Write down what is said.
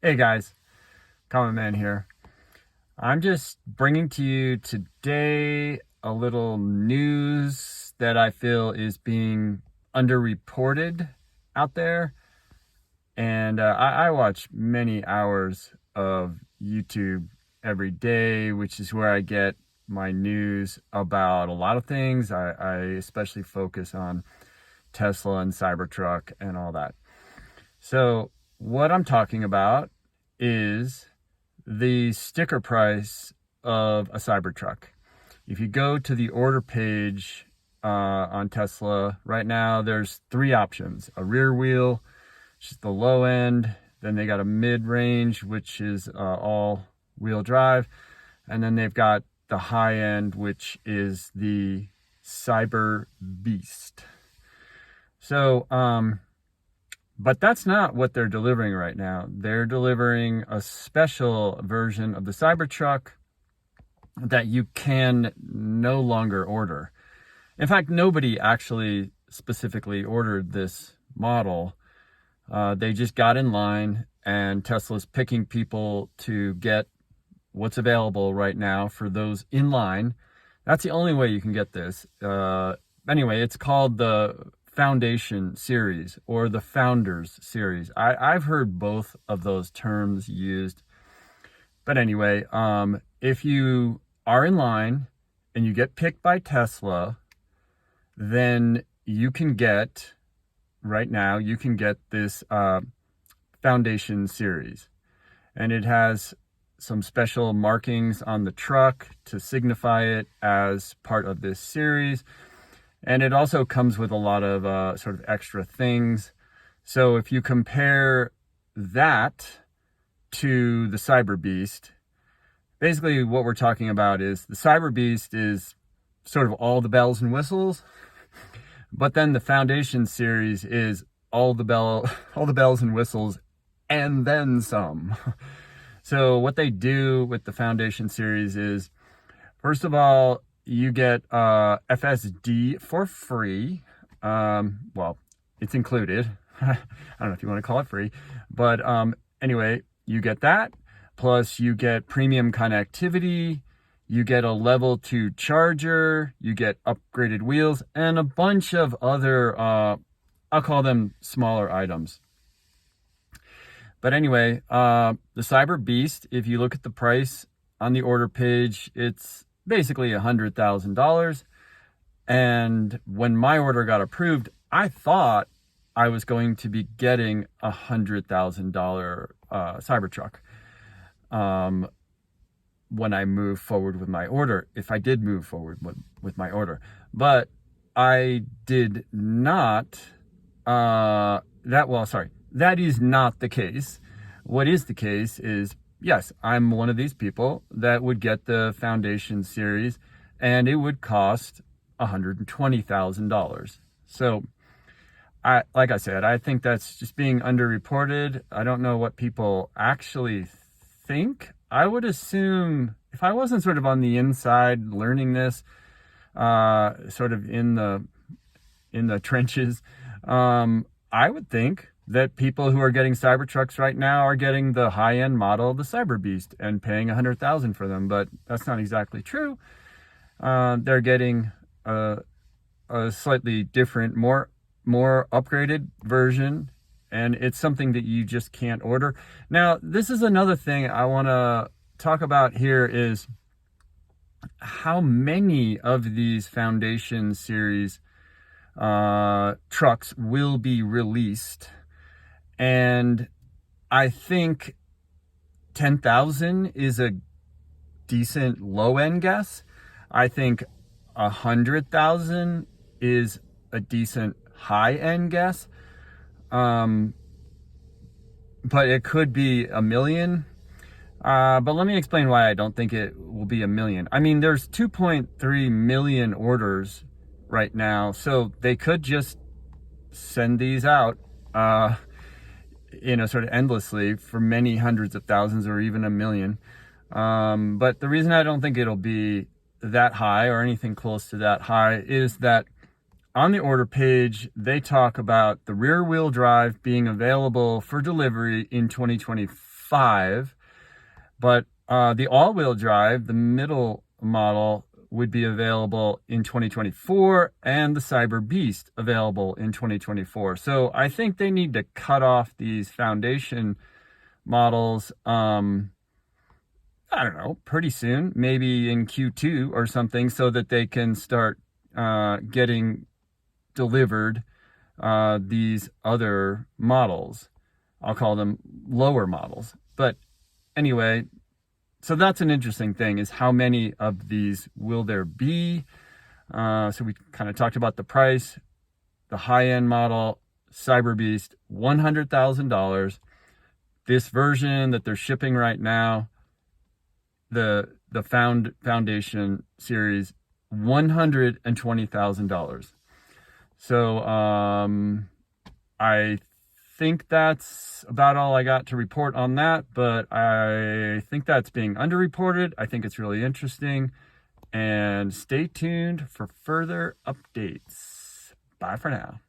Hey guys, Common Man here. I'm just bringing to you today a little news that I feel is being underreported out there. And I watch many hours of YouTube every day, which is where I get my news about a lot of things. I especially focus on Tesla and Cybertruck and all that. So what I'm talking about is the sticker price of a Cybertruck. If you go to the order page on Tesla right now, there's three options: a rear wheel, which is the low end, then they got a mid-range, which is all-wheel drive, and then they've got the high end, which is the Cyberbeast. So but that's not what they're delivering right now. They're delivering a special version of the Cybertruck that you can no longer order. In fact, nobody actually specifically ordered this model. They just got in line, and Tesla's picking people to get what's available right now for those in line. That's the only way you can get this. Anyway, it's called the Foundation series or the Founders series. I've heard both of those terms used. But anyway, if you are in line and you get picked by Tesla, then you can get, right now, you can get this Foundation series. And it has some special markings on the truck to signify it as part of this series. And it also comes with a lot of sort of extra things. So if you compare that to the Cyberbeast, basically what we're talking about is the Cyberbeast is sort of all the bells and whistles, but then the Foundation series is all the bells and whistles and then some. So what they do with the Foundation series is, first of all, you get FSD for free. Well, it's included. I don't know if you want to call it free, but anyway, you get that. Plus you get premium connectivity, you get a level 2 charger, you get upgraded wheels, and a bunch of other, I'll call them smaller items. But anyway, the Cyberbeast, if you look at the price on the order page, it's basically $100,000. And when my order got approved, I thought I was going to be getting $100,000 Cybertruck when I move forward with my order, if I did move forward with my order. But I did not, that is not the case. What is the case is, yes, I'm one of these people that would get the Foundation series, and it would cost $120,000. So, like I said, I think that's just being underreported. I don't know what people actually think. I would assume, if I wasn't sort of on the inside learning this, sort of in the trenches, I would think that people who are getting Cybertrucks right now are getting the high-end model, the Cyberbeast, and paying $100,000 for them, but that's not exactly true. They're getting a slightly different, more upgraded version, and it's something that you just can't order. Now, this is another thing I want to talk about here, is how many of these Foundation series trucks will be released. And I think 10,000 is a decent low-end guess. I think 100,000 is a decent high-end guess. But it could be 1 million. But let me explain why I don't think it will be 1 million. I mean, there's 2.3 million orders right now, so they could just send these out, sort of endlessly for many hundreds of thousands or even 1 million. But the reason I don't think it'll be that high or anything close to that high is that on the order page, they talk about the rear wheel drive being available for delivery in 2025. 2025. But the all-wheel drive, the middle model, would be available in 2024, and the Cyberbeast available in 2024. So I think they need to cut off these foundation models, I don't know, pretty soon, maybe in Q2 or something, so that they can start getting delivered these other models. I'll call them lower models. But anyway, so that's an interesting thing, is how many of these will there be? So we kind of talked about the price. The high-end model, Cyberbeast, $100,000. This version that they're shipping right now, the Foundation series, $120,000. So I think that's about all I got to report on that, but I think that's being underreported. I think it's really interesting, and stay tuned for further updates. Bye for now.